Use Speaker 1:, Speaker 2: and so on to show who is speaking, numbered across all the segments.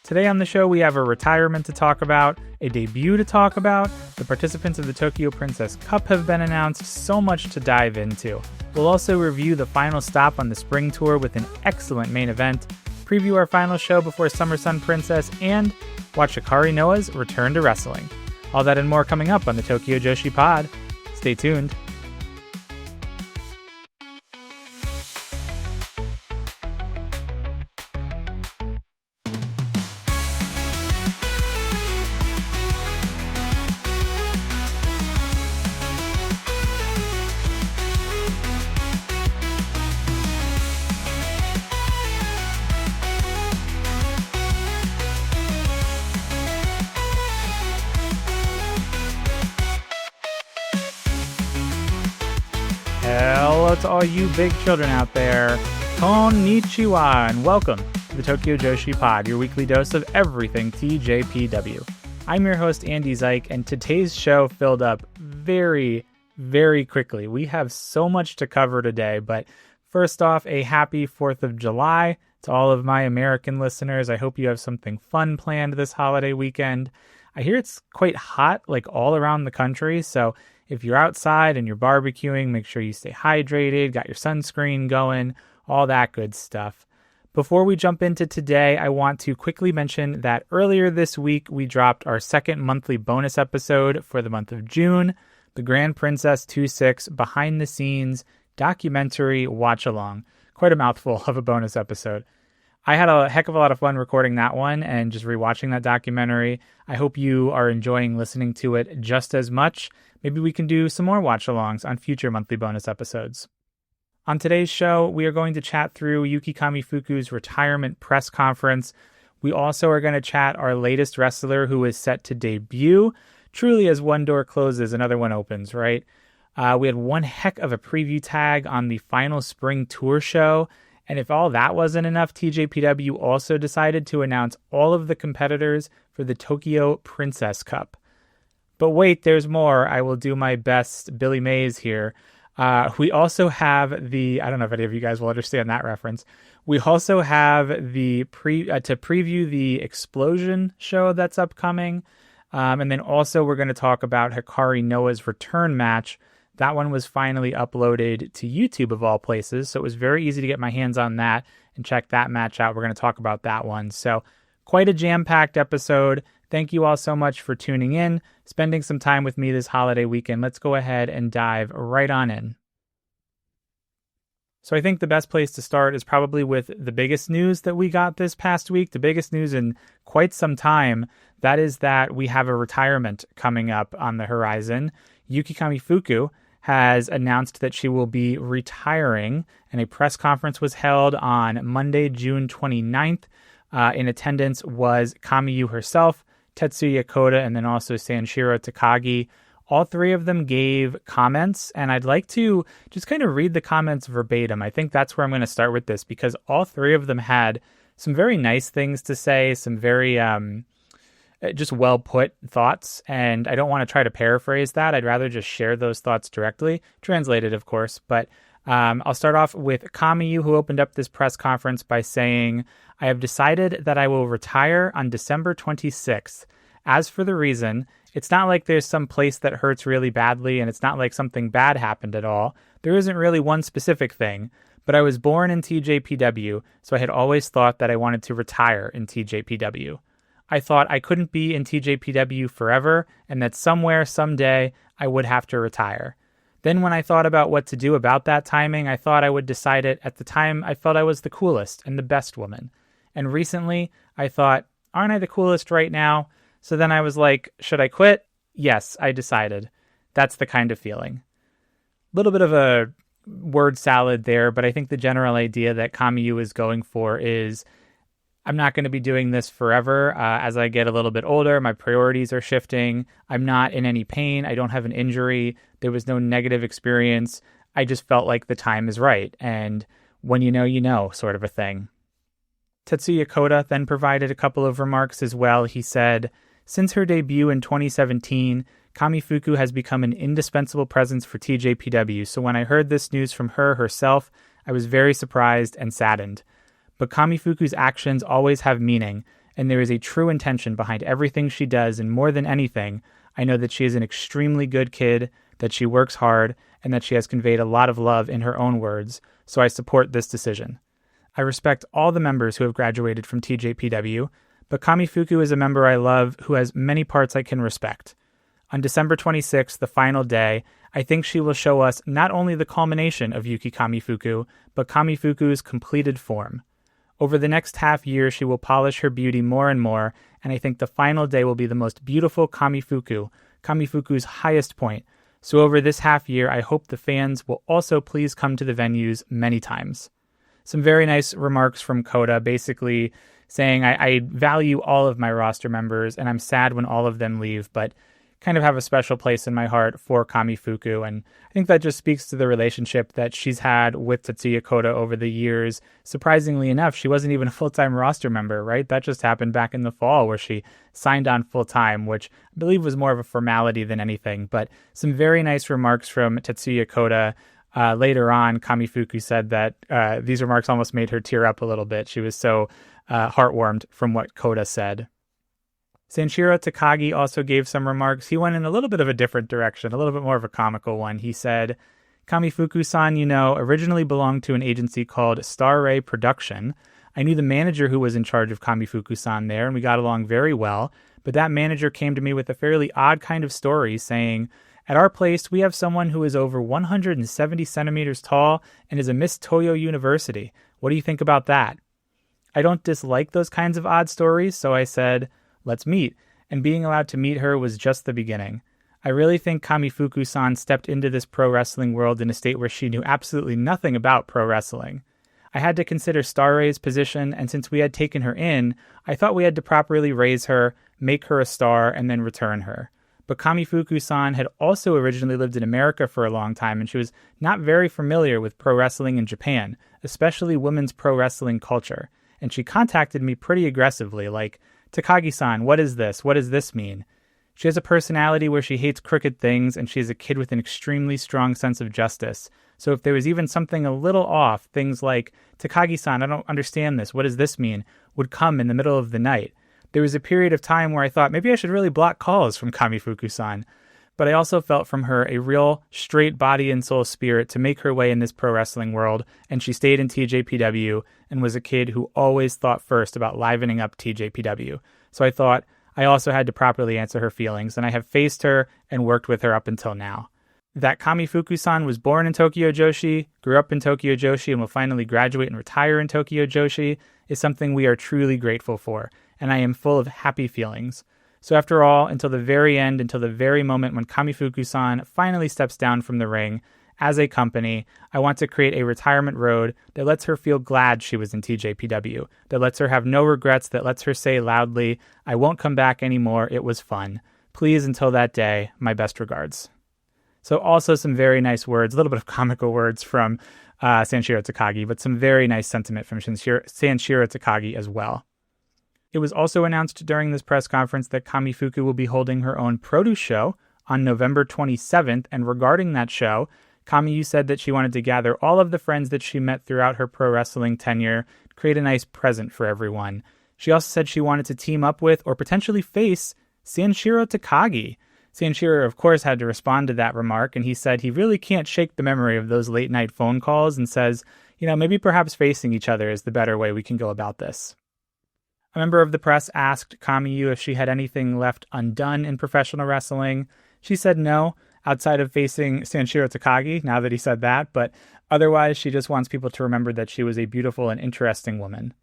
Speaker 1: Today on the show, we have a retirement to talk about, a debut to talk about, the participants of the Tokyo Princess Cup have been announced, so much to dive into. We'll also review the final stop on the spring tour with an excellent main event, preview our final show before Summer Sun Princess, and watch Hikari Noa's return to wrestling. All that and more coming up on the Tokyo Joshi Pod. Stay tuned. Hello to all you big children out there. Konnichiwa and welcome to the Tokyo Joshi Pod, your weekly dose of everything TJPW. I'm your host, Andy Zyke, and today's show filled up very, very quickly. We have so much to cover today, but first off, a happy 4th of July to all of my American listeners. I hope you have something fun planned this holiday weekend. I hear it's quite hot, like all around the country, so if you're outside and you're barbecuing, make sure you stay hydrated, got your sunscreen going, all that good stuff. Before we jump into today, I want to quickly mention that earlier this week, we dropped our second monthly bonus episode for the month of June, the Grand Princess 2-6 Behind the Scenes Documentary Watch Along. Quite a mouthful of a bonus episode. I had a heck of a lot of fun recording that one and just rewatching that documentary. I hope you are enjoying listening to it just as much. Maybe we can do some more watch-alongs on future monthly bonus episodes. On today's show, we are going to chat through Yuki Kamifuku's retirement press conference. We also are going to chat our latest wrestler who is set to debut. Truly, as one door closes, another one opens, right? We had one heck of a preview tag on the final spring tour show. And if all that wasn't enough, TJPW also decided to announce all of the competitors for the Tokyo Princess Cup. But wait, there's more. I will do my best Billy Mays here. We also have I don't know if any of you guys will understand that reference. We also have to preview the Explosion show that's upcoming. And then also we're going to talk about Hikari Noa's return match. That one was finally uploaded to YouTube of all places, so it was very easy to get my hands on that and check that match out. We're going to talk about that one. So quite a jam-packed episode. Thank you all so much for tuning in, spending some time with me this holiday weekend. Let's go ahead and dive right on in. So I think the best place to start is probably with the biggest news that we got this past week, the biggest news in quite some time. That is that we have a retirement coming up on the horizon. Yuki Kamifuku has announced that she will be retiring, and a press conference was held on Monday, June 29th. In attendance was Kamiyu herself, Tetsuya Koda, and then also Sanshiro Takagi. All three of them gave comments, and I'd like to just kind of read the comments verbatim. I think that's where I'm going to start with this, because all three of them had some very nice things to say, some very just well-put thoughts, and I don't want to try to paraphrase that. I'd rather just share those thoughts directly, translated, of course, but I'll start off with Kamiyu, who opened up this press conference by saying, "I have decided that I will retire on December 26th. As for the reason, it's not like there's some place that hurts really badly, and it's not like something bad happened at all. There isn't really one specific thing, but I was born in TJPW, so I had always thought that I wanted to retire in TJPW. I thought I couldn't be in TJPW forever, and that somewhere, someday, I would have to retire. Then when I thought about what to do about that timing, I thought I would decide it at the time I felt I was the coolest and the best woman. And recently, I thought, aren't I the coolest right now? So then I was like, should I quit? Yes, I decided. That's the kind of feeling." A little bit of a word salad there, but I think the general idea that Kamiyu is going for is, I'm not going to be doing this forever. As I get a little bit older, my priorities are shifting. I'm not in any pain. I don't have an injury. There was no negative experience. I just felt like the time is right. And when you know, sort of a thing. Tetsuya Koda then provided a couple of remarks as well. He said, "Since her debut in 2017, Kamifuku has become an indispensable presence for TJPW. So when I heard this news from her herself, I was very surprised and saddened. But Kamifuku's actions always have meaning, and there is a true intention behind everything she does, and more than anything, I know that she is an extremely good kid, that she works hard, and that she has conveyed a lot of love in her own words, so I support this decision. I respect all the members who have graduated from TJPW, but Kamifuku is a member I love who has many parts I can respect. On December 26th, the final day, I think she will show us not only the culmination of Yuki Kamifuku, but Kamifuku's completed form. Over the next half year, she will polish her beauty more and more, and I think the final day will be the most beautiful Kamifuku's highest point. So over this half year, I hope the fans will also please come to the venues many times. Some very nice remarks from Kota, basically saying I value all of my roster members, and I'm sad when all of them leave, but kind of have a special place in my heart for Kamifuku, and I think that just speaks to the relationship that she's had with Tetsuya Kota over the years. Surprisingly enough, she wasn't even a full-time roster member, right? That just happened back in the fall where she signed on full-time, which I believe was more of a formality than anything, but some very nice remarks from Tetsuya Kota. Later on, Kamifuku said that these remarks almost made her tear up a little bit. She was so heartwarmed from what Kota said. Sanshiro Takagi also gave some remarks. He went in a little bit of a different direction, a little bit more of a comical one. He said, Kamifuku-san, originally belonged to an agency called Star Ray Production. I knew the manager who was in charge of Kamifuku-san there, and we got along very well. But that manager came to me with a fairly odd kind of story, saying, at our place, we have someone who is over 170 centimeters tall and is a Miss Toyo University. What do you think about that? I don't dislike those kinds of odd stories, so I said, let's meet, and being allowed to meet her was just the beginning. I really think Kamifuku-san stepped into this pro wrestling world in a state where she knew absolutely nothing about pro wrestling. I had to consider Star Ray's position, and since we had taken her in, I thought we had to properly raise her, make her a star, and then return her. But Kamifuku-san had also originally lived in America for a long time, and she was not very familiar with pro wrestling in Japan, especially women's pro wrestling culture. And she contacted me pretty aggressively, like, Takagi-san, what is this? What does this mean? She has a personality where she hates crooked things, and she is a kid with an extremely strong sense of justice. So if there was even something a little off, things like, Takagi-san, I don't understand this, what does this mean, would come in the middle of the night. There was a period of time where I thought maybe I should really block calls from Kamifuku-san. But I also felt from her a real straight body and soul spirit to make her way in this pro wrestling world, and she stayed in TJPW and was a kid who always thought first about livening up TJPW. So I thought I also had to properly answer her feelings, and I have faced her and worked with her up until now. That Kamifuku-san was born in Tokyo Joshi, grew up in Tokyo Joshi, and will finally graduate and retire in Tokyo Joshi is something we are truly grateful for, and I am full of happy feelings. So after all, until the very end, until the very moment when Kamifuku-san finally steps down from the ring, as a company, I want to create a retirement road that lets her feel glad she was in TJPW, that lets her have no regrets, that lets her say loudly, I won't come back anymore, it was fun. Please, until that day, my best regards. So also some very nice words, a little bit of comical words from Sanshiro Takagi, but some very nice sentiment from Sanshiro Takagi as well. It was also announced during this press conference that Kamifuku will be holding her own produce show on November 27th, and regarding that show, Kamiyu said that she wanted to gather all of the friends that she met throughout her pro wrestling tenure, create a nice present for everyone. She also said she wanted to team up with, or potentially face, Sanshiro Takagi. Sanshiro, of course, had to respond to that remark, and he said he really can't shake the memory of those late-night phone calls and says, maybe perhaps facing each other is the better way we can go about this. A member of the press asked Kamiyu if she had anything left undone in professional wrestling. She said no, outside of facing Sanshiro Takagi, now that he said that, but otherwise she just wants people to remember that she was a beautiful and interesting woman.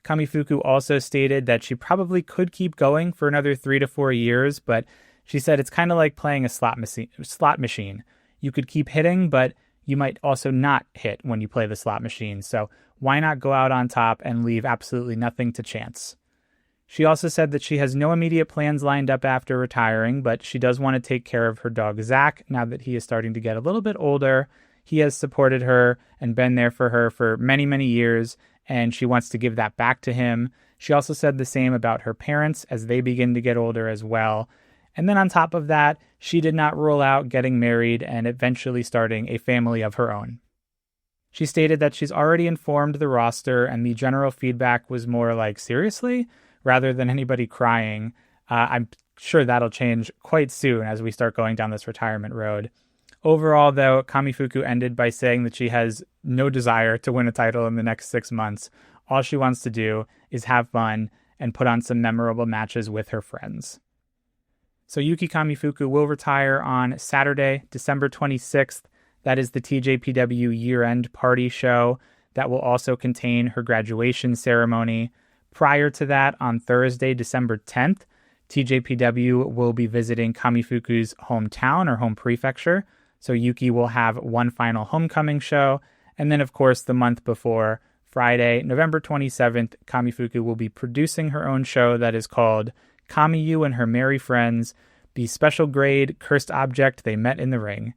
Speaker 1: Kamifuku also stated that she probably could keep going for another 3 to 4 years, but she said it's kind of like playing a slot machine. You could keep hitting, but you might also not hit when you play the slot machine, so why not go out on top and leave absolutely nothing to chance? She also said that she has no immediate plans lined up after retiring, but she does want to take care of her dog Zach now that he is starting to get a little bit older. He has supported her and been there for her for many, many years, and she wants to give that back to him. She also said the same about her parents as they begin to get older as well. And then on top of that, she did not rule out getting married and eventually starting a family of her own. She stated that she's already informed the roster, and the general feedback was more like, seriously? rather than anybody crying. I'm sure that'll change quite soon as we start going down this retirement road. Overall, though, Kamifuku ended by saying that she has no desire to win a title in the next 6 months. All she wants to do is have fun and put on some memorable matches with her friends. So Yuki Kamifuku will retire on Saturday, December 26th. That is the TJPW year-end party show that will also contain her graduation ceremony. Prior to that, on Thursday, December 10th, TJPW will be visiting Kamifuku's hometown or home prefecture. So Yuki will have one final homecoming show. And then, of course, the month before, Friday, November 27th, Kamifuku will be producing her own show that is called Kamiyu and Her Merry Friends, the special grade cursed object they met in the ring.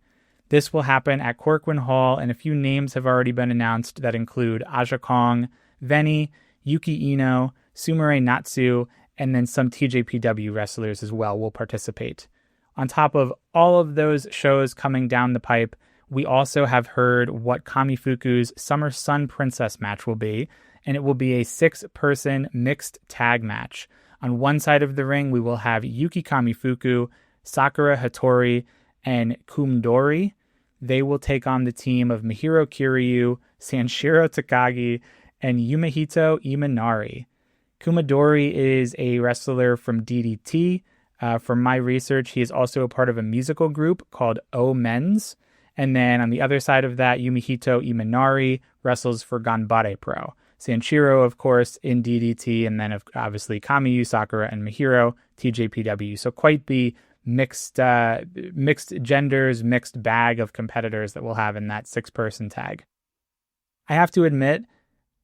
Speaker 1: This will happen at Corcoran Hall, and a few names have already been announced that include Aja Kong, Veni, Yuki Ino, Sumire Natsu, and then some TJPW wrestlers as well will participate. On top of all of those shows coming down the pipe, we also have heard what Kamifuku's Summer Sun Princess match will be, and it will be a 6-person mixed tag match. On one side of the ring, we will have Yuki Kamifuku, Sakura Hattori, and Kumdori. They will take on the team of Mihiro Kiryu, Sanshiro Takagi, and Yumehito Imanari. Kumadori is a wrestler from DDT. From my research, he is also a part of a musical group called O Men's. And then on the other side of that, Yumehito Imanari wrestles for Ganbare Pro. Sanshiro, of course, in DDT, and then obviously Kamiyu, Sakura, and Mihiro, TJPW. So quite the mixed genders, mixed bag of competitors that we'll have in that 6-person tag. I have to admit,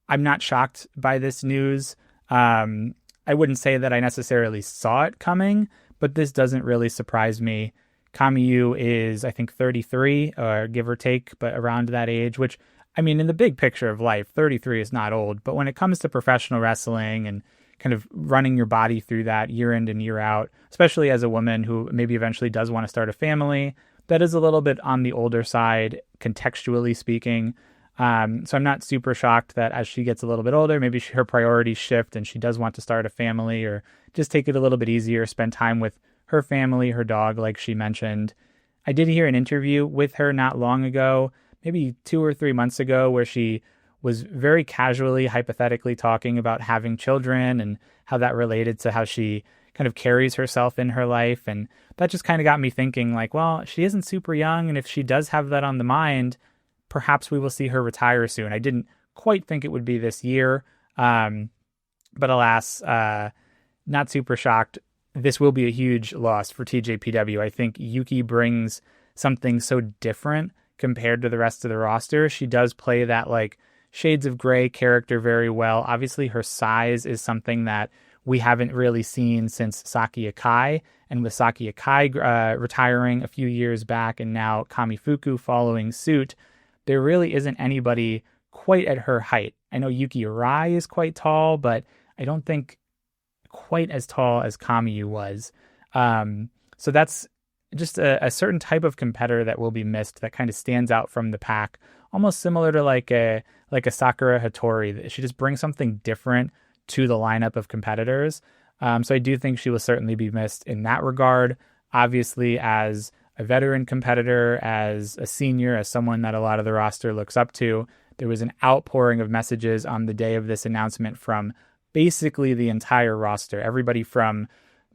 Speaker 1: I'm not shocked by this news. I wouldn't say that I necessarily saw it coming, but this doesn't really surprise me. Kamiyu is, I think, 33, or give or take, but around that age, which, I mean, in the big picture of life, 33 is not old. But when it comes to professional wrestling and kind of running your body through that year in and year out, especially as a woman who maybe eventually does want to start a family, that is a little bit on the older side, contextually speaking. So I'm not super shocked that as she gets a little bit older, maybe her priorities shift and she does want to start a family or just take it a little bit easier, spend time with her family, her dog, like she mentioned. I did hear an interview with her not long ago, maybe 2 or 3 months ago, where she was very casually, hypothetically talking about having children and how that related to how she kind of carries herself in her life. And that just kind of got me thinking, like, well, she isn't super young. And if she does have that on the mind, perhaps we will see her retire soon. I didn't quite think it would be this year. But alas, not super shocked. This will be a huge loss for TJPW. I think Yuki brings something so different compared to the rest of the roster. She does play that like shades of gray character very well. Obviously, her size is something that we haven't really seen since Saki Akai. And with Saki Akai retiring a few years back and now Kamifuku following suit, there really isn't anybody quite at her height. I know Yuki Arai is quite tall, but I don't think quite as tall as Kamiyu was. So that's just a certain type of competitor that will be missed that kind of stands out from the pack, almost similar to like a Sakura Hattori. She just brings something different to the lineup of competitors. So I do think she will certainly be missed in that regard. Obviously, as a veteran competitor, as a senior, as someone that a lot of the roster looks up to, there was an outpouring of messages on the day of this announcement from basically the entire roster. Everybody from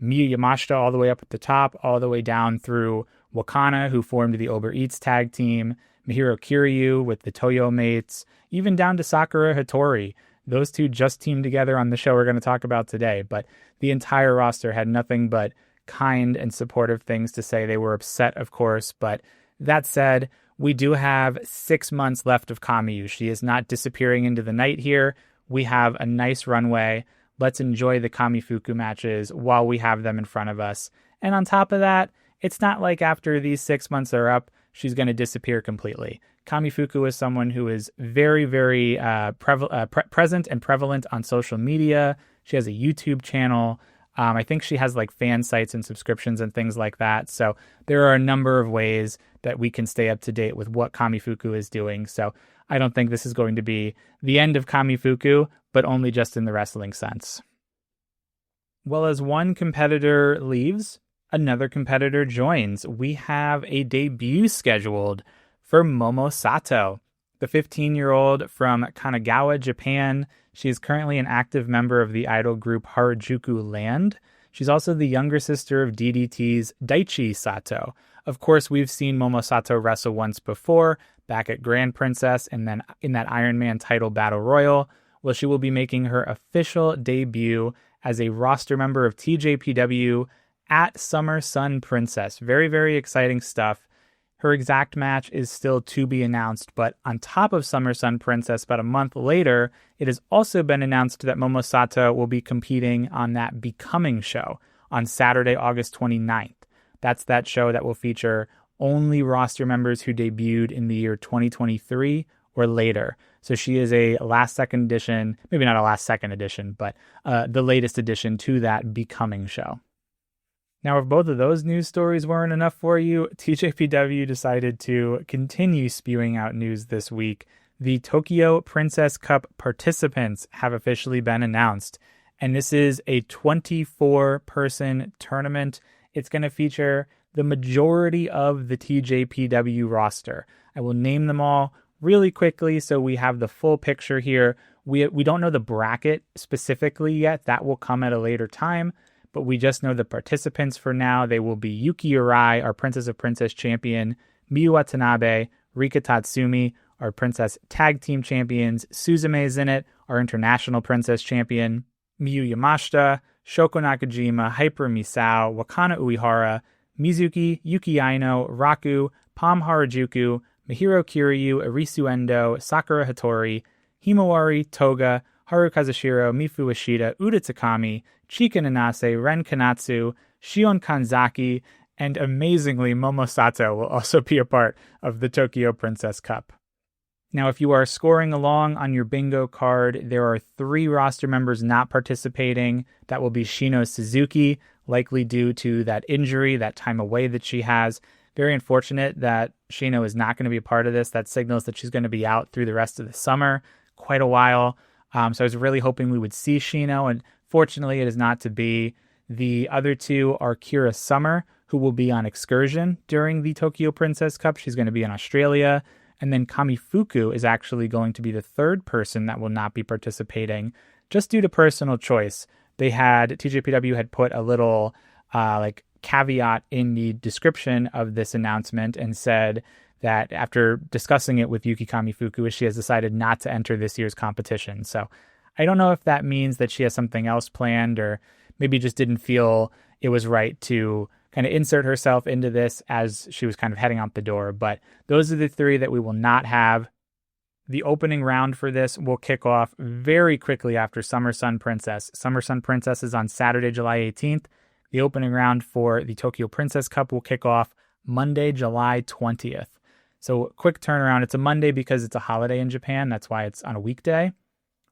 Speaker 1: Miyu Yamashita all the way up at the top, all the way down through Wakana, who formed the Uber Eats tag team, Mihiro Kiryu with the Toyo mates, even down to Sakura Hattori. Those two just teamed together on the show we're going to talk about today. But the entire roster had nothing but kind and supportive things to say. They were upset, of course. But that said, we do have 6 months left of Kamiyu. She is not disappearing into the night here. We have a nice runway. Let's enjoy the Kamifuku matches while we have them in front of us. And on top of that, it's not like after these 6 months are up, she's going to disappear completely. Kamifuku is someone who is very, very present and prevalent on social media. She has a YouTube channel. I think she has like fan sites and subscriptions and things like that. So there are a number of ways that we can stay up to date with what Kamifuku is doing. So I don't think this is going to be the end of Kamifuku, but only just in the wrestling sense. Well, as one competitor leaves, another competitor joins. We have a debut scheduled for Momo Sato, the 15-year-old from Kanagawa, Japan. She is currently an active member of the idol group Harajuku Land. She's also the younger sister of DDT's Daichi Sato. Of course, we've seen Momo Sato wrestle once before, back at Grand Princess and then in that Iron Man title battle royal. Well, she will be making her official debut as a roster member of TJPW at Summer Sun Princess. Very, very exciting stuff. Her exact match is still to be announced, but on top of Summer Sun Princess, about a month later, it has also been announced that Momo Sato will be competing on that Becoming show on Saturday, August 29th. That's that show that will feature only roster members who debuted in the year 2023 or later. So she is a last-second addition, maybe not a last-second addition, but the latest addition to that Becoming show. Now, if both of those news stories weren't enough for you, TJPW decided to continue spewing out news this week. The Tokyo Princess Cup participants have officially been announced, and this is a 24-person tournament. It's going to feature the majority of the TJPW roster. I will name them all really quickly so we have the full picture here. We don't know the bracket specifically yet. That will come at a later time. But we just know the participants for now. They will be Yuki Arai, our Princess of Princess champion, Miyu Watanabe, Rika Tatsumi, our Princess Tag Team champions, Suzume is in it, our International Princess champion, Miyu Yamashita, Shoko Nakajima, Hyper Misao, Wakana Uehara, Mizuki, Yuki Aino, Raku, Pam Harajuku, Mihiro Kiryu, Arisu Endo, Sakura Hattori, Himawari, Toga, Haru Kazushiro, Mifu Ishida, Uda Takami, Chika Nanase, Ren Kanatsu, Shion Kanzaki, and amazingly, Momo Sato will also be a part of the Tokyo Princess Cup. Now, if you are scoring along on your bingo card, there are 3 roster members not participating. That will be Shino Suzuki, likely due to that injury, that time away that she has. Very unfortunate that Shino is not going to be a part of this. That signals that she's going to be out through the rest of the summer, quite a while. So I was really hoping we would see Shino, and fortunately it is not to be. The other 2 are Kira Summer, who will be on excursion during the Tokyo Princess Cup. She's going to be in Australia. And then Kamifuku is actually going to be the 3rd person that will not be participating, just due to personal choice. TJPW had put a little caveat in the description of this announcement and said that after discussing it with Yuki Kamifuku, she has decided not to enter this year's competition. So I don't know if that means that she has something else planned, or maybe just didn't feel it was right to kind of insert herself into this as she was kind of heading out the door. But those are the 3 that we will not have. The opening round for this will kick off very quickly after Summer Sun Princess. Summer Sun Princess is on Saturday, July 18th. The opening round for the Tokyo Princess Cup will kick off Monday, July 20th. So quick turnaround. It's a Monday because it's a holiday in Japan. That's why it's on a weekday.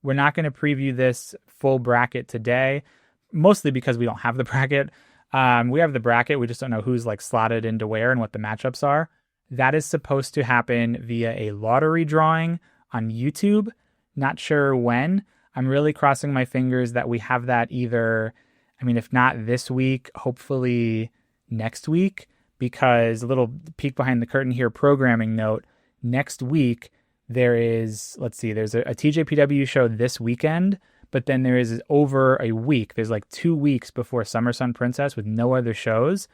Speaker 1: We're not going to preview this full bracket today, mostly because we don't have the bracket. We have the bracket. We just don't know who's slotted into where and what the matchups are. That is supposed to happen via a lottery drawing on YouTube. Not sure when. I'm really crossing my fingers that we have that either, if not this week, hopefully next week. Because a little peek behind the curtain here, programming note, next week there's a TJPW show this weekend, but then there is over a week. There's 2 weeks before Summer Sun Princess with no other shows.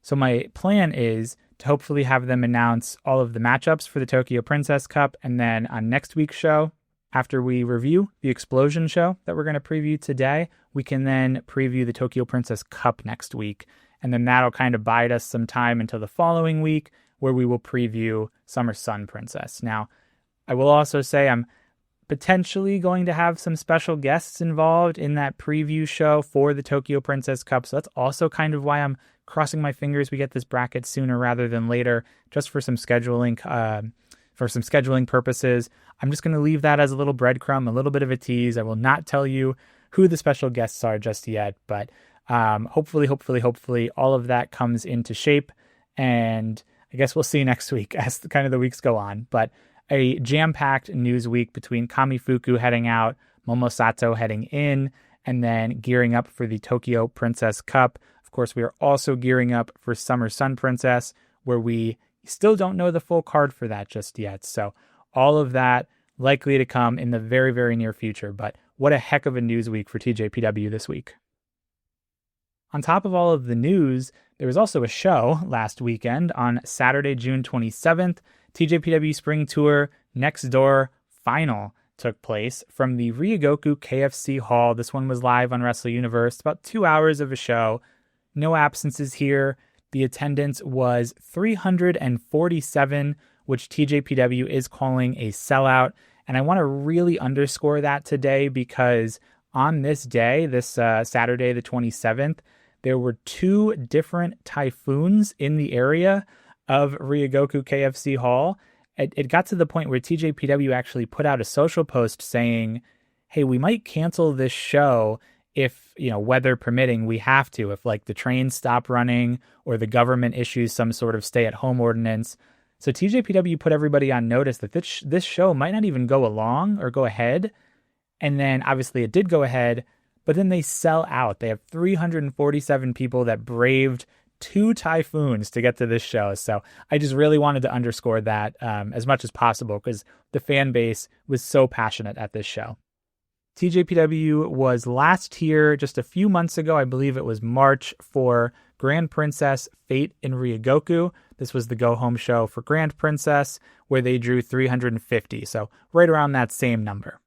Speaker 1: So my plan is to hopefully have them announce all of the matchups for the Tokyo Princess Cup, and then on next week's show, after we review the Explosion show that we're going to preview today, we can then preview the Tokyo Princess Cup next week. And then that'll kind of bide us some time until the following week where we will preview Summer Sun Princess. Now, I will also say I'm potentially going to have some special guests involved in that preview show for the Tokyo Princess Cup. So that's also kind of why I'm crossing my fingers we get this bracket sooner rather than later, just for some scheduling purposes. I'm just going to leave that as a little breadcrumb, a little bit of a tease. I will not tell you who the special guests are just yet, but hopefully all of that comes into shape, and I guess we'll see next week as kind of the weeks go on. But a jam-packed news week between Kamifuku heading out, Momo Sato heading in, and then gearing up for the Tokyo Princess Cup. Of course, we are also gearing up for Summer Sun Princess, where we still don't know the full card for that just yet. So all of that likely to come in the very, very near future. But what a heck of a news week for TJPW this week. On top of all of the news, there was also a show last weekend on Saturday, June 27th. TJPW Spring Tour Next Door Final took place from the Ryogoku KFC Hall. This one was live on Wrestle Universe. About 2 hours of a show. No absences here. The attendance was 347, which TJPW is calling a sellout. And I want to really underscore that today because on this day, this Saturday, the 27th, there were 2 different typhoons in the area of Ryogoku KFC Hall. It got to the point where TJPW actually put out a social post saying, hey, we might cancel this show if, weather permitting, we have to. If the trains stop running or the government issues some sort of stay-at-home ordinance. So TJPW put everybody on notice that this show might not even go along or go ahead. And then obviously it did go ahead, but then they sell out. They have 347 people that braved 2 typhoons to get to this show. So I just really wanted to underscore that as much as possible because the fan base was so passionate at this show. TJPW was last here just a few months ago. I believe it was March for Grand Princess Fate in Ryogoku. This was the go-home show for Grand Princess where they drew 350. So right around that same number.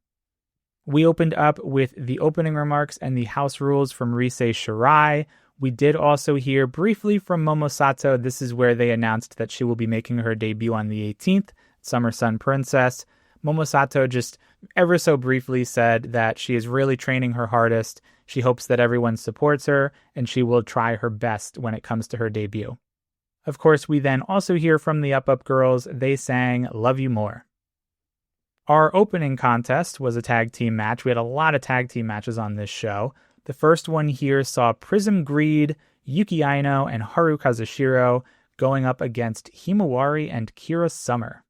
Speaker 1: We opened up with the opening remarks and the house rules from Rise Shirai. We did also hear briefly from Momo Sato. This is where they announced that she will be making her debut on the 18th, Summer Sun Princess. Momo Sato just ever so briefly said that she is really training her hardest. She hopes that everyone supports her, and she will try her best when it comes to her debut. Of course, we then also hear from the Up Up girls. They sang Love You More. Our opening contest was a tag team match. We had a lot of tag team matches on this show. The first one here saw Prism Greed, Yuki Aino, and Haru Kazushiro going up against Himawari and Kira Summer.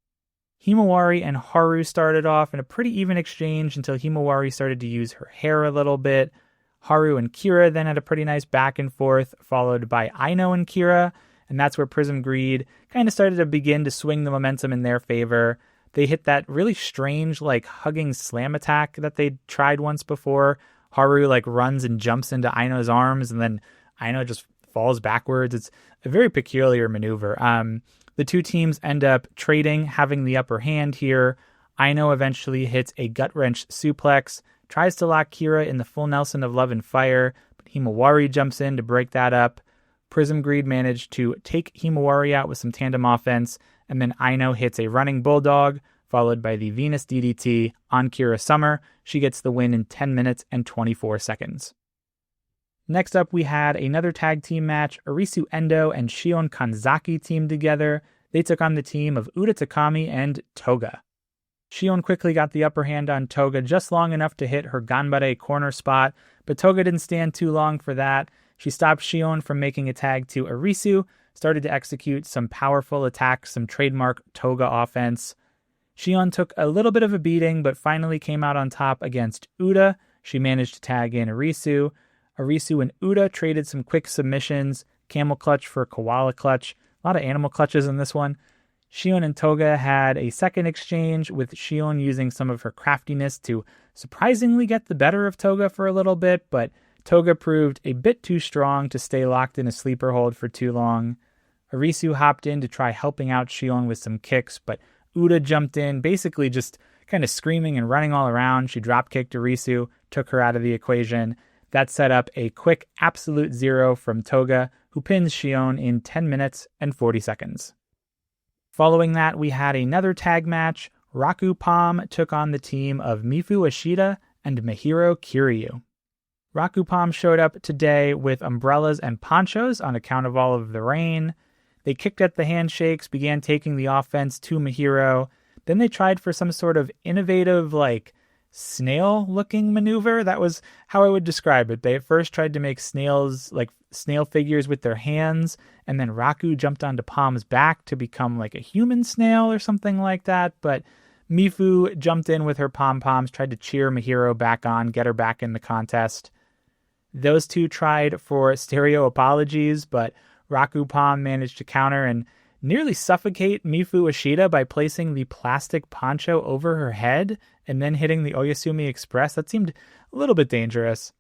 Speaker 1: Himawari and Haru started off in a pretty even exchange until Himawari started to use her hair a little bit. Haru and Kira then had a pretty nice back and forth, followed by Aino and Kira, and that's where Prism Greed kind of started to begin to swing the momentum in their favor. They hit that really strange, hugging slam attack that they tried once before. Haru, runs and jumps into Aino's arms, and then Aino just falls backwards. It's a very peculiar maneuver. The two teams end up trading, having the upper hand here. Aino eventually hits a gut-wrench suplex, tries to lock Kira in the full Nelson of Love and Fire, but Himawari jumps in to break that up. Prism Greed managed to take Himawari out with some tandem offense, and then Aino hits a running bulldog, followed by the Venus DDT on Kira Summer. She gets the win in 10 minutes and 24 seconds. Next up, we had another tag team match. Arisu Endo and Shion Kanzaki teamed together. They took on the team of Uda Takami and Toga. Shion quickly got the upper hand on Toga just long enough to hit her Ganbare corner spot, but Toga didn't stand too long for that. She stopped Shion from making a tag to Arisu, started to execute some powerful attacks, some trademark Toga offense. Shion took a little bit of a beating, but finally came out on top against Uda. She managed to tag in Arisu. Arisu and Uda traded some quick submissions, camel clutch for koala clutch. A lot of animal clutches in this one. Shion and Toga had a second exchange, with Shion using some of her craftiness to surprisingly get the better of Toga for a little bit, but Toga proved a bit too strong to stay locked in a sleeper hold for too long. Arisu hopped in to try helping out Shion with some kicks, but Uda jumped in, basically just kind of screaming and running all around. She drop-kicked Arisu, took her out of the equation. That set up a quick absolute zero from Toga, who pins Shion in 10 minutes and 40 seconds. Following that, we had another tag match. Raku Palm took on the team of Mifu Ashida and Mihiro Kiryu. Raku Palm showed up today with umbrellas and ponchos on account of all of the rain. They kicked at the handshakes, began taking the offense to Mihiro. Then they tried for some sort of innovative, snail-looking maneuver. That was how I would describe it. They at first tried to make snails, snail figures with their hands, and then Raku jumped onto Palm's back to become a human snail or something like that. But Mifu jumped in with her pom-poms, tried to cheer Mihiro back on, get her back in the contest. Those two tried for stereo apologies, but Raku Palm managed to counter and nearly suffocate Mifu Ashita by placing the plastic poncho over her head and then hitting the Oyasumi Express. That seemed a little bit dangerous.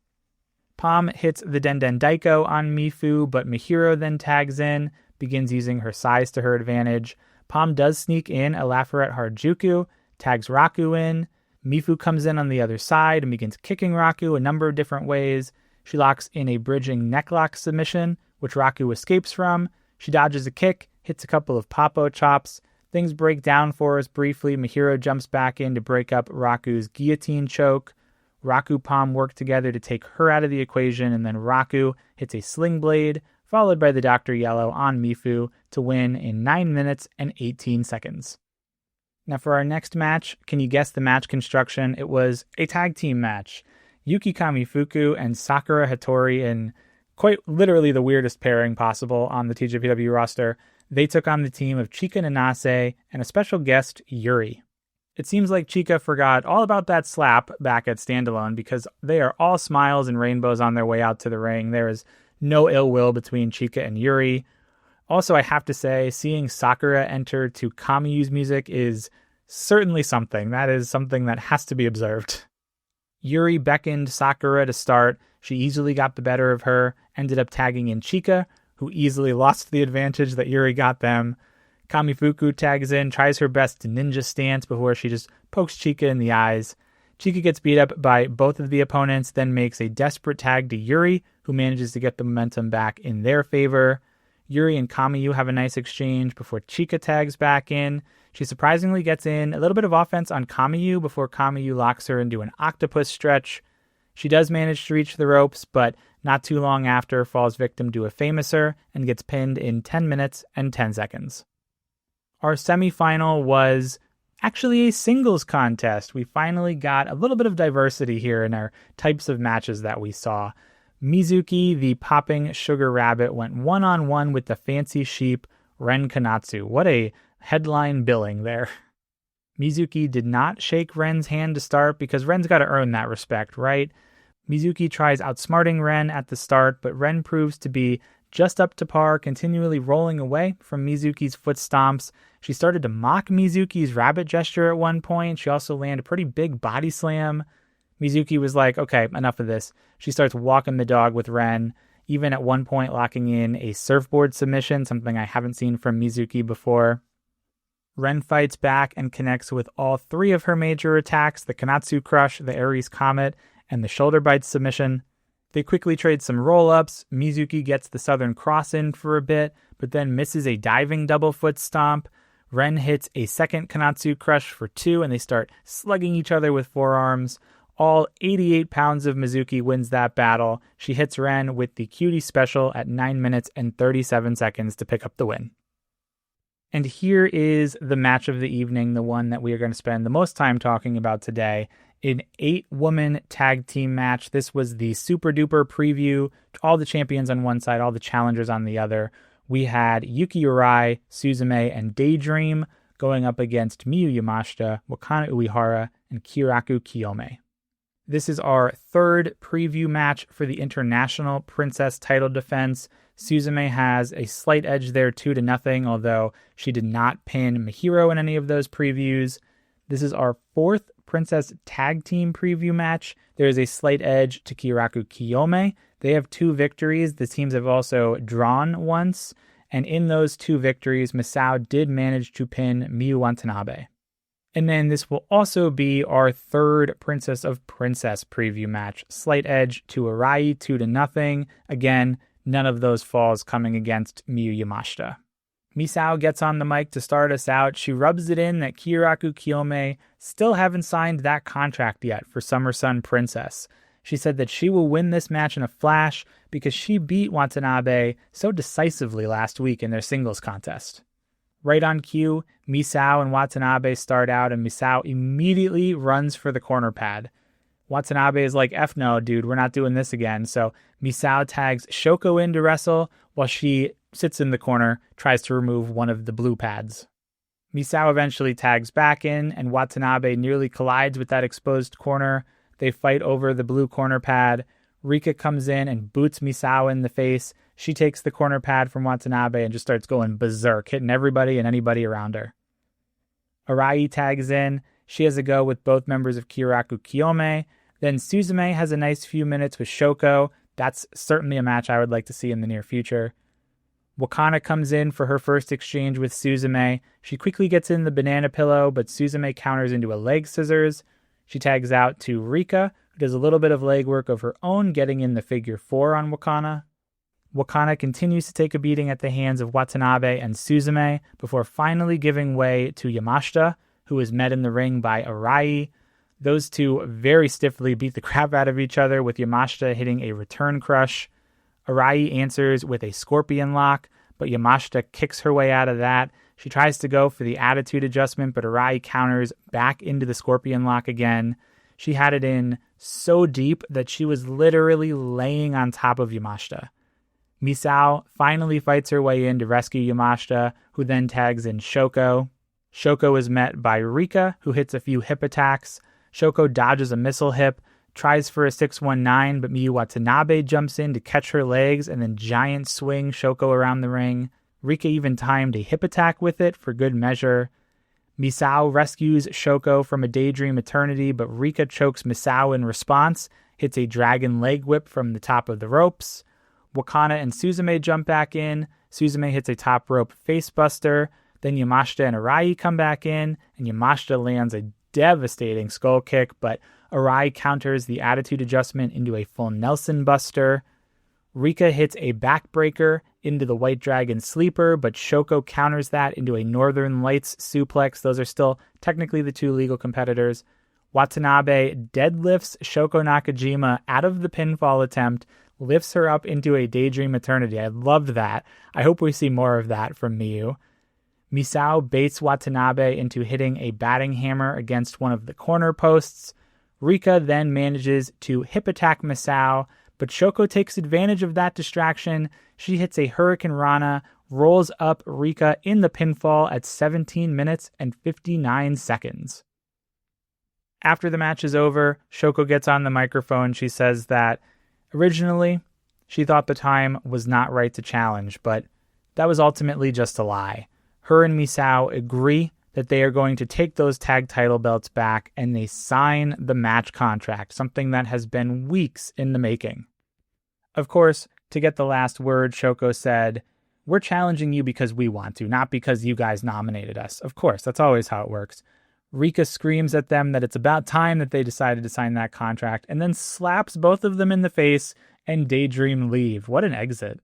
Speaker 1: Palm hits the Denden Daiko on Mifu, but Mihiro then tags in, begins using her size to her advantage. Palm does sneak in a Lafayette Harajuku, tags Raku in. Mifu comes in on the other side and begins kicking Raku a number of different ways. She locks in a bridging necklock submission, which Raku escapes from. She dodges a kick, hits a couple of Popo chops. Things break down for us briefly. Mihiro jumps back in to break up Raku's guillotine choke. Raku Palm work together to take her out of the equation, and then Raku hits a sling blade, followed by the Dr. Yellow on Mifu to win in 9 minutes and 18 seconds. Now for our next match, can you guess the match construction? It was a tag team match. Yuki Kamifuku and Sakura Hattori in quite literally the weirdest pairing possible on the TJPW roster. They took on the team of Chika Nanase and a special guest, Yuri. It seems like Chika forgot all about that slap back at Standalone because they are all smiles and rainbows on their way out to the ring. There is no ill will between Chika and Yuri. Also, I have to say, seeing Sakura enter to Kamiyu's music is certainly something. That is something that has to be observed. Yuri beckoned Sakura to start. She easily got the better of her, ended up tagging in Chika, who easily lost the advantage that Yuri got them. Kamifuku tags in, tries her best to ninja stance before she just pokes Chika in the eyes. Chika gets beat up by both of the opponents, then makes a desperate tag to Yuri, who manages to get the momentum back in their favor. Yuri and Kamiyu have a nice exchange before Chika tags back in. She surprisingly gets in a little bit of offense on Kamiyu before Kamiyu locks her into an octopus stretch. She does manage to reach the ropes, but not too long after falls victim to a famouser and gets pinned in 10 minutes and 10 seconds. Our semifinal was actually a singles contest. We finally got a little bit of diversity here in our types of matches that we saw. Mizuki, the popping sugar rabbit, went one-on-one with the fancy sheep, Ren Kanatsu. What a headline billing there. Mizuki did not shake Ren's hand to start because Ren's got to earn that respect, right? Mizuki tries outsmarting Ren at the start, but Ren proves to be just up to par, continually rolling away from Mizuki's foot stomps. She started to mock Mizuki's rabbit gesture at one point. She also landed a pretty big body slam. Mizuki was like, okay, enough of this. She starts walking the dog with Ren, even at one point locking in a surfboard submission, something I haven't seen from Mizuki before. Ren fights back and connects with all three of her major attacks, the Kanatsu Crush, the Ares Comet, and the Shoulder Bite submission. They quickly trade some roll-ups. Mizuki gets the Southern Cross in for a bit, but then misses a diving double foot stomp. Ren hits a second Kanatsu Crush for 2, and they start slugging each other with forearms. All 88 pounds of Mizuki wins that battle. She hits Ren with the Cutie Special at 9 minutes and 37 seconds to pick up the win. And here is the match of the evening, the one that we are going to spend the most time talking about today. An 8-woman tag team match. This was the super duper preview. All the champions on one side, all the challengers on the other. We had Yuki Urai, Suzume, and Daydream going up against Miyu Yamashita, Wakana Uehara, and Kiraku Kiyome. This is our third preview match for the International Princess title defense. Suzume has a slight edge there 2-0, although she did not pin Mihiro in any of those previews. This is our fourth Princess tag team preview match. There is a slight edge to Kiraku Kiyome. They have 2 victories. The teams have also drawn once. And in those 2 victories, Misao did manage to pin Miyu Watanabe. And then this will also be our third Princess of Princess preview match. Slight edge to Arai 2-0. Again, none of those falls coming against Miyu Yamashita. Misao gets on the mic to start us out. She rubs it in that Kiraku Kiyome still haven't signed that contract yet for Summer Sun Princess. She said that she will win this match in a flash because she beat Watanabe so decisively last week in their singles contest. Right on cue, Misao and Watanabe start out, and Misao immediately runs for the corner pad. Watanabe is like, F no, dude, we're not doing this again. So Misao tags Shoko in to wrestle while she sits in the corner, tries to remove one of the blue pads. Misao eventually tags back in, and Watanabe nearly collides with that exposed corner. They fight over the blue corner pad. Rika comes in and boots Misao in the face. She takes the corner pad from Watanabe and just starts going berserk, hitting everybody and anybody around her. Arai tags in. She has a go with both members of Kyoraku Kiyome. Then Suzume has a nice few minutes with Shoko. That's certainly a match I would like to see in the near future. Wakana comes in for her first exchange with Suzume. She quickly gets in the banana pillow, but Suzume counters into a leg scissors. She tags out to Rika, who does a little bit of legwork of her own, getting in the figure 4 on Wakana. Wakana continues to take a beating at the hands of Watanabe and Suzume before finally giving way to Yamashita, who is met in the ring by Arai. Those two very stiffly beat the crap out of each other, with Yamashita hitting a return crush. Arai answers with a scorpion lock, but Yamashita kicks her way out of that. She tries to go for the attitude adjustment, but Arai counters back into the scorpion lock again. She had it in so deep that she was literally laying on top of Yamashita. Misao finally fights her way in to rescue Yamashita, who then tags in Shoko. Shoko is met by Rika, who hits a few hip attacks. Shoko dodges a missile hip, tries for a 619, but Miyu Watanabe jumps in to catch her legs and then giant swing Shoko around the ring. Rika even timed a hip attack with it for good measure. Misao rescues Shoko from a daydream eternity, but Rika chokes Misao in response, hits a dragon leg whip from the top of the ropes. Wakana and Suzume jump back in. Suzume hits a top rope facebuster. Then Yamashita and Arai come back in, and Yamashita lands a devastating skull kick, but Arai counters the attitude adjustment into a full Nelson buster. Rika hits a backbreaker into the White Dragon sleeper, but Shoko counters that into a Northern Lights suplex. Those are still technically the two legal competitors. Watanabe deadlifts Shoko Nakajima out of the pinfall attempt, lifts her up into a daydream eternity. I loved that. I hope we see more of that from Miyu. Misao baits Watanabe into hitting a batting hammer against one of the corner posts. Rika then manages to hip attack Misao, but Shoko takes advantage of that distraction. She hits a Hurricane Rana, rolls up Rika in the pinfall at 17 minutes and 59 seconds. After the match is over, Shoko gets on the microphone. She says that originally she thought the time was not right to challenge, but that was ultimately just a lie. Her and Misao agree that they are going to take those tag title belts back, and they sign the match contract, something that has been weeks in the making. Of course, to get the last word, Shoko said, "We're challenging you because we want to, not because you guys nominated us." Of course, that's always how it works. Rika screams at them that it's about time that they decided to sign that contract, and then slaps both of them in the face and Daydream leave. What an exit.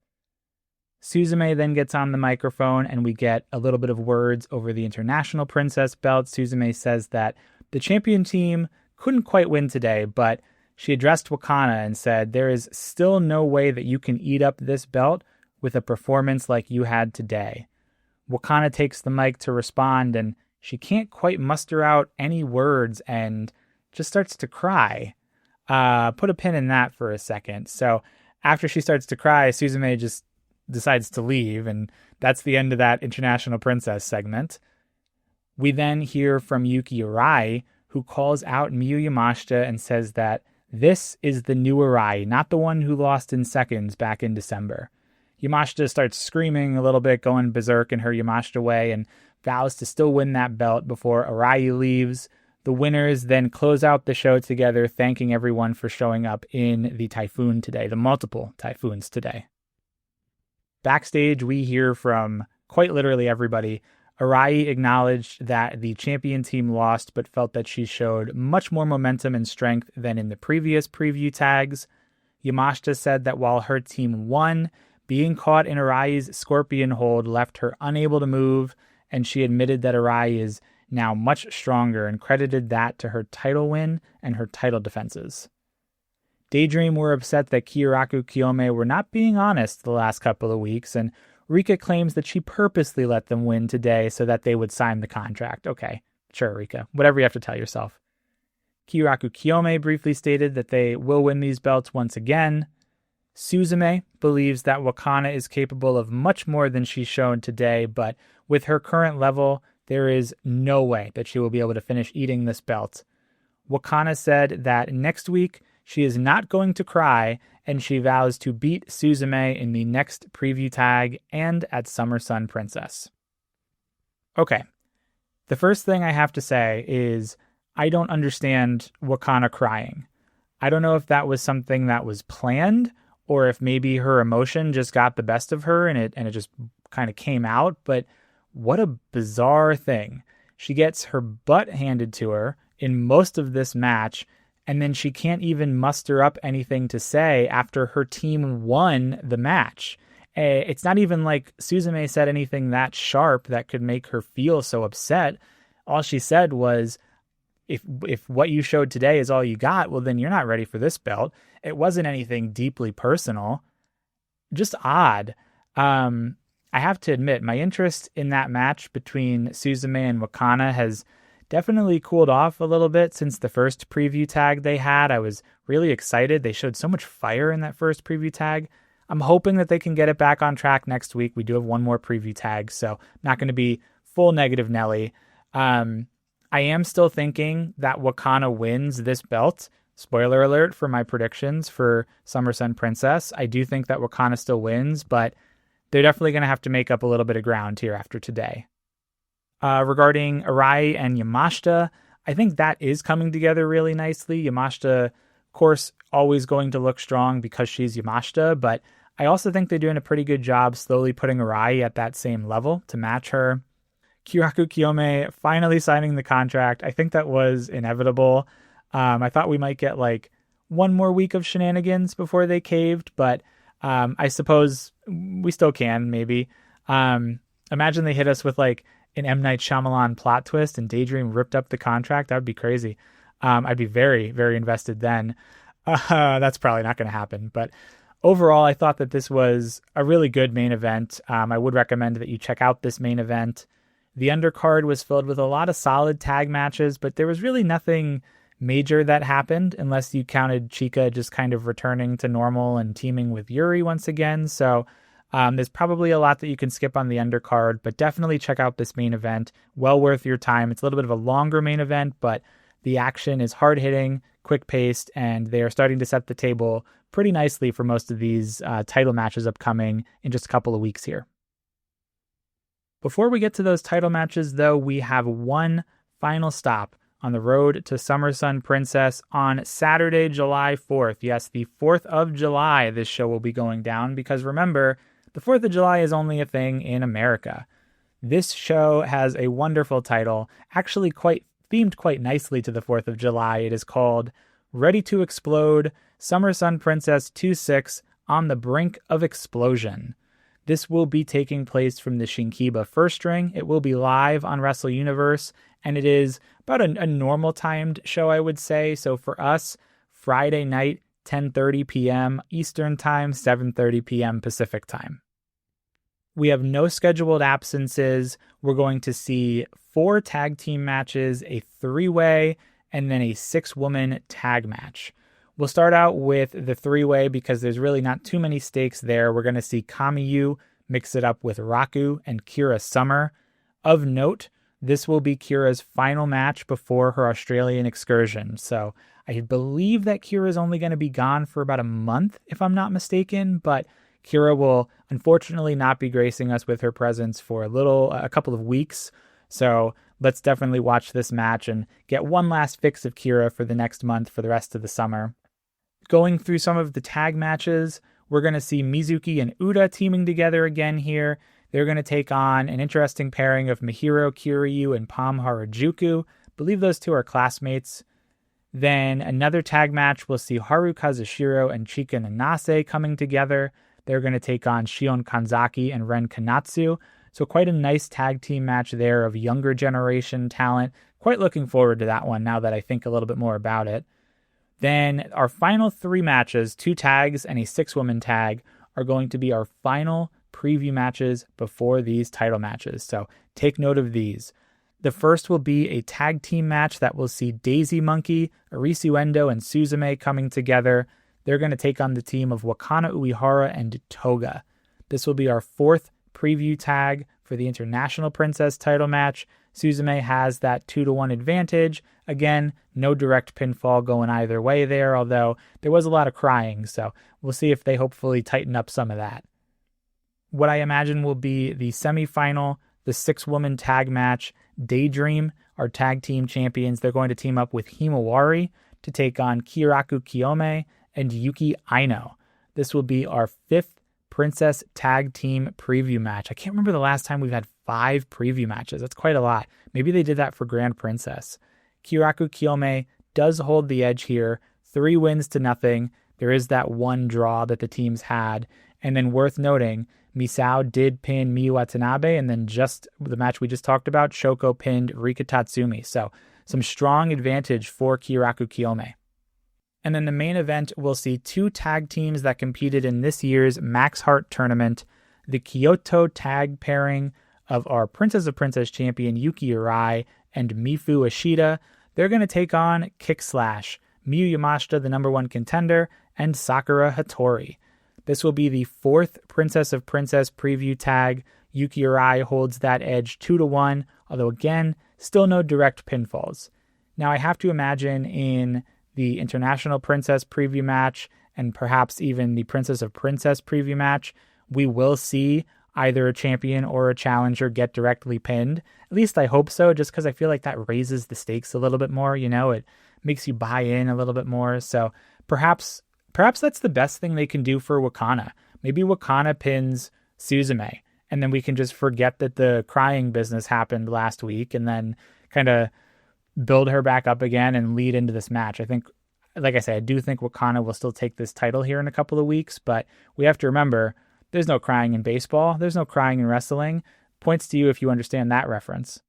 Speaker 1: Suzume then gets on the microphone, and we get a little bit of words over the International Princess belt. Suzume says that the champion team couldn't quite win today, but she addressed Wakana and said, "There is still no way that you can eat up this belt with a performance like you had today." Wakana takes the mic to respond, and she can't quite muster out any words and just starts to cry. Put a pin in that for a second. So after she starts to cry, Suzume just decides to leave, and that's the end of that International Princess segment. We then hear from Yuki Arai, who calls out Miyu Yamashita and says that this is the new Arai, not the one who lost in seconds back in December. Yamashita starts screaming a little bit, going berserk in her Yamashita way, and vows to still win that belt before Arai leaves. The winners then close out the show together, thanking everyone for showing up in the typhoon today, the multiple typhoons today. Backstage, we hear from quite literally everybody. Arai acknowledged that the champion team lost, but felt that she showed much more momentum and strength than in the previous preview tags. Yamashita said that while her team won, being caught in Arai's scorpion hold left her unable to move, and she admitted that Arai is now much stronger and credited that to her title win and her title defenses. Daydream were upset that Kyoraku Kiyome were not being honest the last couple of weeks, and Rika claims that she purposely let them win today so that they would sign the contract. Okay, sure, Rika, whatever you have to tell yourself. Kyoraku Kiyome briefly stated that they will win these belts once again. Suzume believes that Wakana is capable of much more than she's shown today, but with her current level, there is no way that she will be able to finish eating this belt. Wakana said that next week she is not going to cry and she vows to beat Suzume in the next preview tag and at Summer Sun Princess. Okay, the first thing I have to say is I don't understand Wakana crying. I don't know if that was something that was planned or if maybe her emotion just got the best of her and it just kind of came out, but what a bizarre thing. She gets her butt handed to her in most of this match, and then she can't even muster up anything to say after her team won the match. It's not even like Suzume said anything that sharp that could make her feel so upset. All she said was, if what you showed today is all you got, well, then you're not ready for this belt. It wasn't anything deeply personal. Just odd. I have to admit, my interest in that match between Suzume and Wakana has definitely cooled off a little bit since the first preview tag they had. I was really excited. They showed so much fire in that first preview tag. I'm hoping that they can get it back on track next week. We do have one more preview tag, so not going to be full negative Nelly. I am still thinking that Wakana wins this belt. Spoiler alert for my predictions for Summer Sun Princess. I do think that Wakana still wins, but they're definitely going to have to make up a little bit of ground here after today. Regarding Arai and Yamashita, I think that is coming together really nicely. Yamashita, of course, always going to look strong because she's Yamashita, but I also think they're doing a pretty good job slowly putting Arai at that same level to match her. Kyoraku Kiyome finally signing the contract. I think that was inevitable. I thought we might get like one more week of shenanigans before they caved, but I suppose we still can, maybe. Imagine they hit us with like an M. Night Shyamalan plot twist and Daydream ripped up the contract. That would be crazy. I'd be very, very invested then. That's probably not going to happen. But overall, I thought that this was a really good main event. I would recommend that you check out this main event. The undercard was filled with a lot of solid tag matches, but there was really nothing major that happened unless you counted Chica just kind of returning to normal and teaming with Yuri once again. So there's probably a lot that you can skip on the undercard, but definitely check out this main event. Well worth your time. It's a little bit of a longer main event, but the action is hard-hitting, quick-paced, and they are starting to set the table pretty nicely for most of these title matches upcoming in just a couple of weeks here. Before we get to those title matches, though, we have one final stop on the road to Summer Sun Princess on Saturday, July 4th. Yes, the 4th of July this show will be going down because remember, the 4th of July is only a thing in America. This show has a wonderful title, actually themed quite nicely to the 4th of July. It is called Ready to Explode, Summer Sun Princess 2-6 on the Brink of Explosion. This will be taking place from the Shinkiba first ring. It will be live on Wrestle Universe, and it is about a normal timed show, I would say. So for us, Friday night, 10:30 p.m. Eastern Time, 7:30 p.m. Pacific Time. We have no scheduled absences. We're going to see 4 tag team matches, a 3-way, and then a 6-woman tag match. We'll start out with the 3-way because there's really not too many stakes there. We're going to see Kamiyu mix it up with Raku and Kira Summer. Of note, this will be Kira's final match before her Australian excursion. So I believe that Kira is only going to be gone for about a month, if I'm not mistaken, but Kira will unfortunately not be gracing us with her presence for a couple of weeks. So let's definitely watch this match and get one last fix of Kira for the next month for the rest of the summer. Going through some of the tag matches, we're going to see Mizuki and Uda teaming together again here. They're going to take on an interesting pairing of Mihiro Kiryu and Pam Harajuku. I believe those two are classmates. Then another tag match, we'll see Haru Kazushiro and Chika Nanase coming together. They're going to take on Shion Kanzaki and Ren Kanatsu. So quite a nice tag team match there of younger generation talent. Quite looking forward to that one now that I think a little bit more about it. Then our final 3 matches, 2 tags and a 6-woman tag, are going to be our final preview matches before these title matches. So take note of these. The first will be a tag team match that will see Daisy Monkey, Arisu Endo, and Suzume coming together. They're going to take on the team of Wakana Uehara and Toga. This will be our 4th preview tag for the International Princess title match. Suzume has that 2-1 advantage. Again, no direct pinfall going either way there, although there was a lot of crying, so we'll see if they hopefully tighten up some of that. What I imagine will be the semifinal, the 6-woman tag match. Daydream, our tag team champions, they're going to team up with Himawari to take on Kiraku Kiyome and Yuki Aino. This will be our 5th Princess Tag Team preview match. I can't remember the last time we've had 5 preview matches. That's quite a lot. Maybe they did that for Grand Princess. Kiraku Kiyome does hold the edge here. 3 wins to nothing. There is that one draw that the teams had. And then worth noting, Misao did pin Miyu Watanabe, and then just the match we just talked about, Shoko pinned Rika Tatsumi. So some strong advantage for Kiraku Kiyome. And then the main event, we'll see 2 tag teams that competed in this year's Max Heart tournament. The Kyoto tag pairing of our Princess of Princess champion Yuki Arai and Mifu Ashita. They're going to take on Kick Slash, Miyu Yamashita, the number 1 contender, and Sakura Hattori. This will be the 4th Princess of Princess preview tag. Yuki Arai holds that edge 2-1, although again, still no direct pinfalls. Now I have to imagine in the International Princess preview match, and perhaps even the Princess of Princess preview match, we will see either a champion or a challenger get directly pinned. At least I hope so, just because I feel like that raises the stakes a little bit more, it makes you buy in a little bit more. So perhaps that's the best thing they can do for Wakana. Maybe Wakana pins Suzume, and then we can just forget that the crying business happened last week and then kind of build her back up again and lead into this match. I think, like I said, I do think Wakana will still take this title here in a couple of weeks, but we have to remember there's no crying in baseball. There's no crying in wrestling. Points to you if you understand that reference.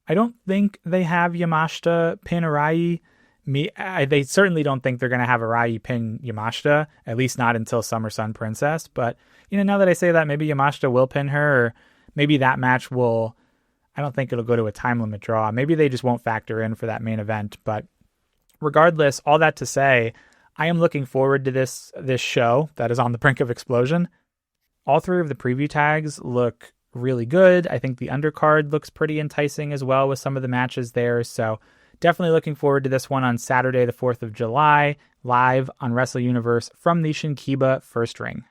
Speaker 1: I don't think they have Yamashita pin Arai. They certainly don't think they're going to have Arai pin Yamashita, at least not until Summer Sun Princess. But, now that I say that, maybe Yamashita will pin her, or maybe that match will, I don't think it'll go to a time limit draw. Maybe they just won't factor in for that main event. But regardless, all that to say, I am looking forward to this show that is on the brink of explosion. All 3 of the preview tags look really good. I think the undercard looks pretty enticing as well with some of the matches there. So definitely looking forward to this one on Saturday, the 4th of July, live on Wrestle Universe from the Shinkiba First Ring.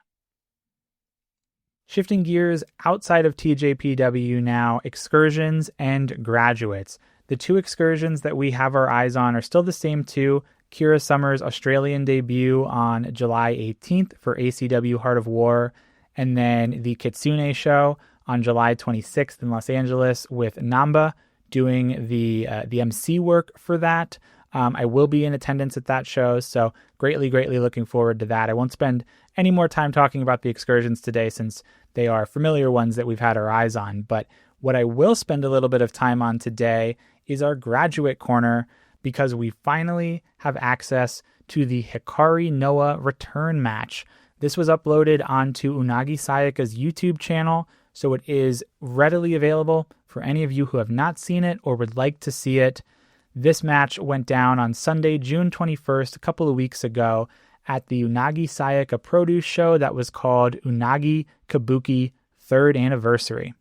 Speaker 1: Shifting gears outside of TJPW now, excursions and graduates. The 2 excursions that we have our eyes on are still the same 2. Kira Summer's Australian debut on July 18th for ACW Heart of War, and then the Kitsune show on July 26th in Los Angeles with Namba doing the MC work for that. I will be in attendance at that show, so greatly looking forward to that. I won't spend any more time talking about the excursions today since they are familiar ones that we've had our eyes on. But what I will spend a little bit of time on today is our graduate corner, because we finally have access to the Hikari Noa return match. This was uploaded onto Unagi Sayaka's YouTube channel, so it is readily available for any of you who have not seen it or would like to see it. This match went down on Sunday, June 21st, a couple of weeks ago, at the Unagi Sayaka produce show that was called Unagi Kabuki 3rd Anniversary.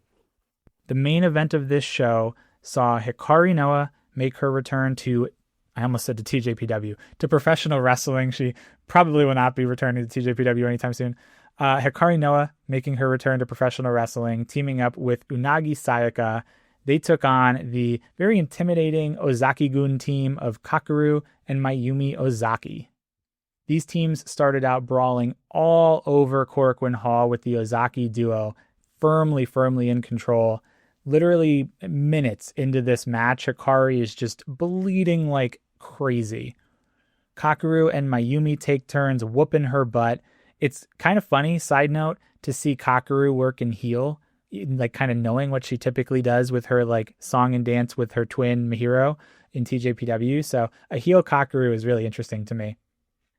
Speaker 1: The main event of this show saw Hikari Noa make her return to, I almost said to TJPW, to professional wrestling. She probably will not be returning to TJPW anytime soon. Hikari Noa making her return to professional wrestling, teaming up with Unagi Sayaka. They took on the very intimidating Ozaki-gun team of Kakeru and Mayumi Ozaki. These teams started out brawling all over Korakuen Hall with the Ozaki duo firmly in control. Literally minutes into this match, Hikari is just bleeding like crazy. Kakeru and Mayumi take turns whooping her butt. It's kind of funny, side note, to see Kakeru work in heel, like kind of knowing what she typically does with her like song and dance with her twin Mihiro in TJPW. So a heel Kakeru is really interesting to me.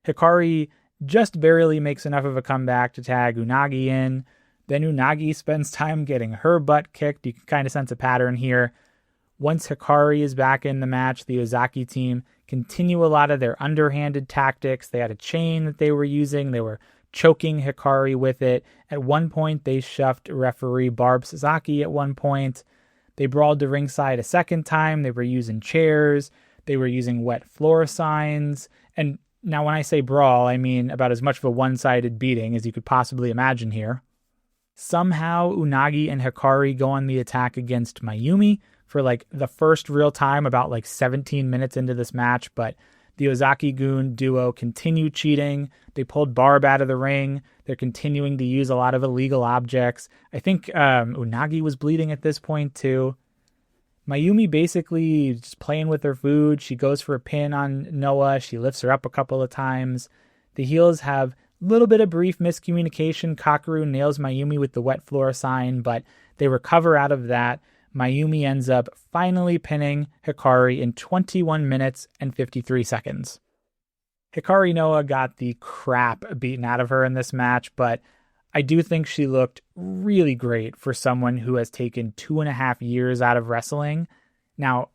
Speaker 1: Hikari just barely makes enough of a comeback to tag Unagi in. Then Unagi spends time getting her butt kicked. You can kind of sense a pattern here. Once Hikari is back in the match, the Ozaki team continue a lot of their underhanded tactics. They had a chain that they were using. They were choking Hikari with it. At one point, they shoved referee Barb Sasaki at one point. They brawled to ringside a second time. They were using chairs. They were using wet floor signs. And now when I say brawl, I mean about as much of a one-sided beating as you could possibly imagine here. Somehow Unagi and Hikari go on the attack against Mayumi for like the first real time about like 17 minutes into this match, but the Ozaki-gun duo continue cheating. They pulled Barb out of the ring. They're continuing to use a lot of illegal objects. I think Unagi was bleeding at this point too. Mayumi basically just playing with her food. She goes for a pin on Noah. She lifts her up a couple of times. The heels have a little bit of brief miscommunication. Kakeru nails Mayumi with the wet floor sign, but they recover out of that. Mayumi ends up finally pinning Hikari in 21 minutes and 53 seconds. Hikari Noa got the crap beaten out of her in this match, but I do think she looked really great for someone who has taken 2.5 years out of wrestling. Now,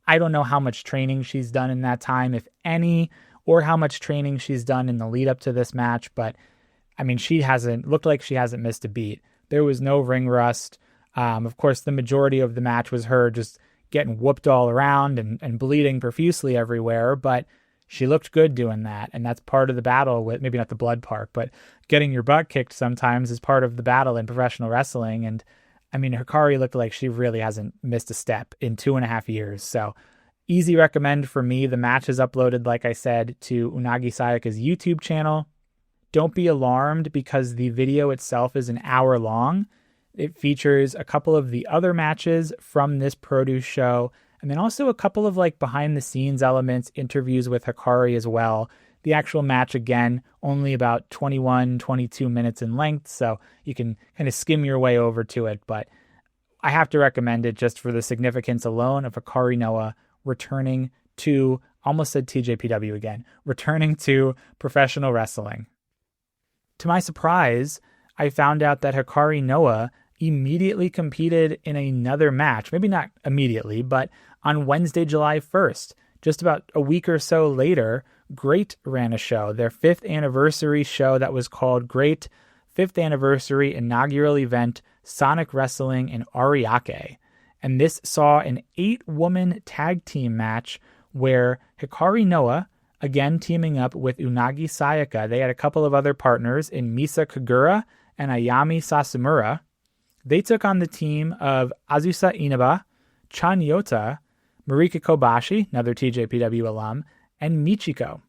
Speaker 1: I don't know how much training she's done in that time, if any, or how much training she's done in the lead up to this match, but I mean, looked like she hasn't missed a beat. There was no ring rust. Of course, the majority of the match was her just getting whooped all around and bleeding profusely everywhere, but she looked good doing that, and that's part of the battle with, maybe not the blood part, but getting your butt kicked sometimes is part of the battle in professional wrestling, and I mean, Hikari looked like she really hasn't missed a step in 2.5 years, so easy recommend for me. The match is uploaded, like I said, to Unagi Sayaka's YouTube channel. Don't be alarmed because the video itself is an hour long. It features a couple of the other matches from this produce show, and then also a couple of like behind the scenes elements, interviews with Hikari as well. The actual match, again, only about 22 minutes in length, so you can kind of skim your way over to it, but I have to recommend it just for the significance alone of Hikari Noa returning to, almost said TJPW again, returning to professional wrestling. To my surprise, I found out that Hikari Noa immediately competed in another match. Maybe not immediately, but on Wednesday, July 1st, just about a week or so later, Great ran a show, their 5th anniversary show that was called Great 5th Anniversary Inaugural Event Sonic Wrestling in Ariake. And this saw an 8-woman tag team match where Hikari Noa, again teaming up with Unagi Sayaka, they had a couple of other partners in Misa Kagura and Ayami Sasamura. They took on the team of Azusa Inaba, Chan Yota, Marika Kobashi, another TJPW alum, and Michiko.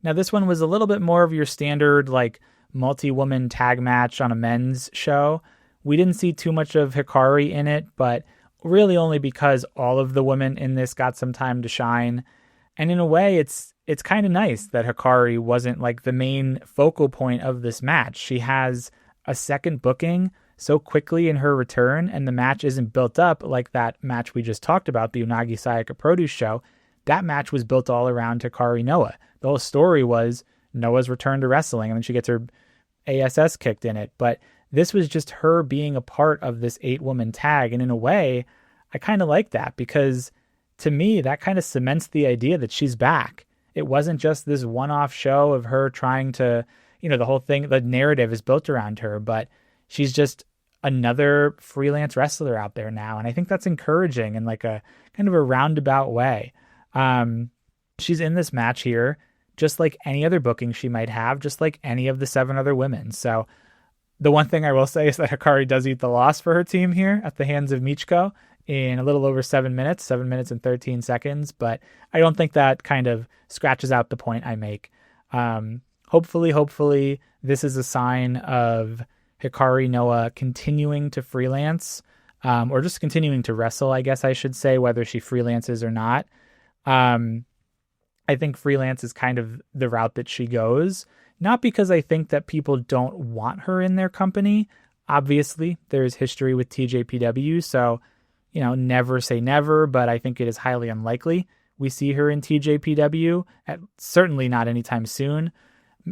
Speaker 1: Now this one was a little bit more of your standard like multi-woman tag match on a men's show. We didn't see too much of Hikari in it, but really only because all of the women in this got some time to shine. And in a way, it's kind of nice that Hikari wasn't like the main focal point of this match. She has a second booking so quickly in her return, and the match isn't built up like that match we just talked about, the Unagi Sayaka Produce show. That match was built all around Hikari Noa. The whole story was Noah's return to wrestling, and then she gets her ASS kicked in it. But this was just her being a part of this 8-woman tag, and in a way, I kind of like that because to me, that kind of cements the idea that she's back. It wasn't just this one-off show of her trying to, the whole thing, the narrative is built around her, but she's just another freelance wrestler out there now. And I think that's encouraging in like a kind of a roundabout way. She's in this match here, just like any other booking she might have, just like any of the 7 other women. So the one thing I will say is that Hikari does eat the loss for her team here at the hands of Michiko in a little over 7 minutes, 7 minutes and 13 seconds. But I don't think that kind of scratches out the point I make. Hopefully this is a sign of Hikari Noa continuing to freelance, or just continuing to wrestle, I guess I should say, whether she freelances or not. I think freelance is kind of the route that she goes, not because I think that people don't want her in their company. Obviously, there's history with TJPW, so, never say never, but I think it is highly unlikely we see her in TJPW, certainly not anytime soon.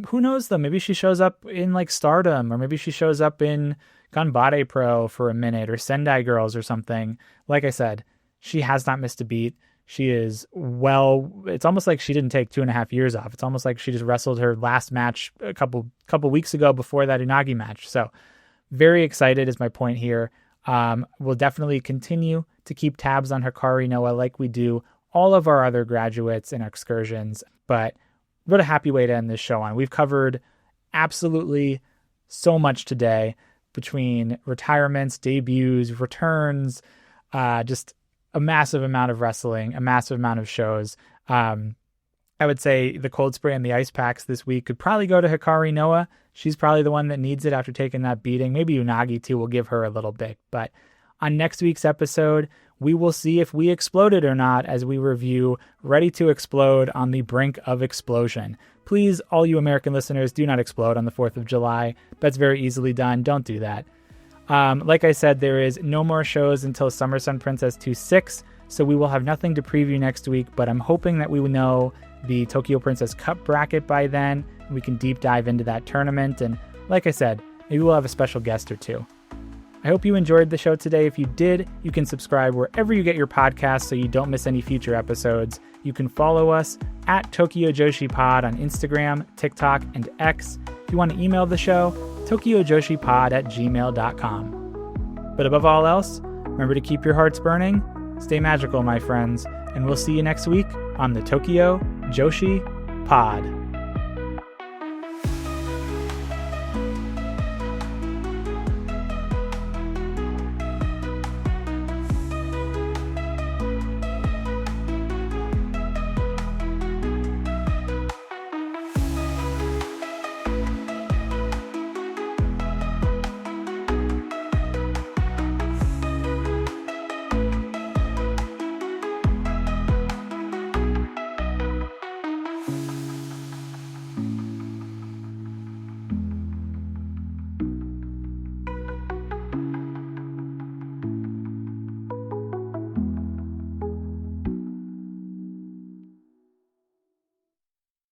Speaker 1: Who knows though? Maybe she shows up in like Stardom, or maybe she shows up in Ganbare Pro for a minute, or Sendai Girls or something. Like I said, she has not missed a beat. She is it's almost like she didn't take 2.5 years off. It's almost like she just wrestled her last match a couple weeks ago before that Unagi match. So very excited is my point here. We'll definitely continue to keep tabs on Hikari Noa like we do all of our other graduates and excursions. But what a happy way to end this show on. We've covered absolutely so much today between retirements, debuts, returns, just a massive amount of wrestling, a massive amount of shows. I would say the Cold Spray and the Ice Packs this week could probably go to Hikari Noa. She's probably the one that needs it after taking that beating. Maybe Unagi too will give her a little bit. But on next week's episode, we will see if we exploded or not as we review Ready to Explode on the Brink of Explosion. Please, all you American listeners, do not explode on the 4th of July. That's very easily done. Don't do that. Like I said, there is no more shows until Summer Sun Princess 2-6, so we will have nothing to preview next week, but I'm hoping that we will know the Tokyo Princess Cup bracket by then. We can deep dive into that tournament, and like I said, maybe we'll have a special guest or two. I hope you enjoyed the show today. If you did, you can subscribe wherever you get your podcasts so you don't miss any future episodes. You can follow us at Tokyo Joshi Pod on Instagram, TikTok, and X. If you want to email the show, tokyojoshipod@gmail.com. But above all else, remember to keep your hearts burning, stay magical, my friends, and we'll see you next week on the Tokyo Joshi Pod.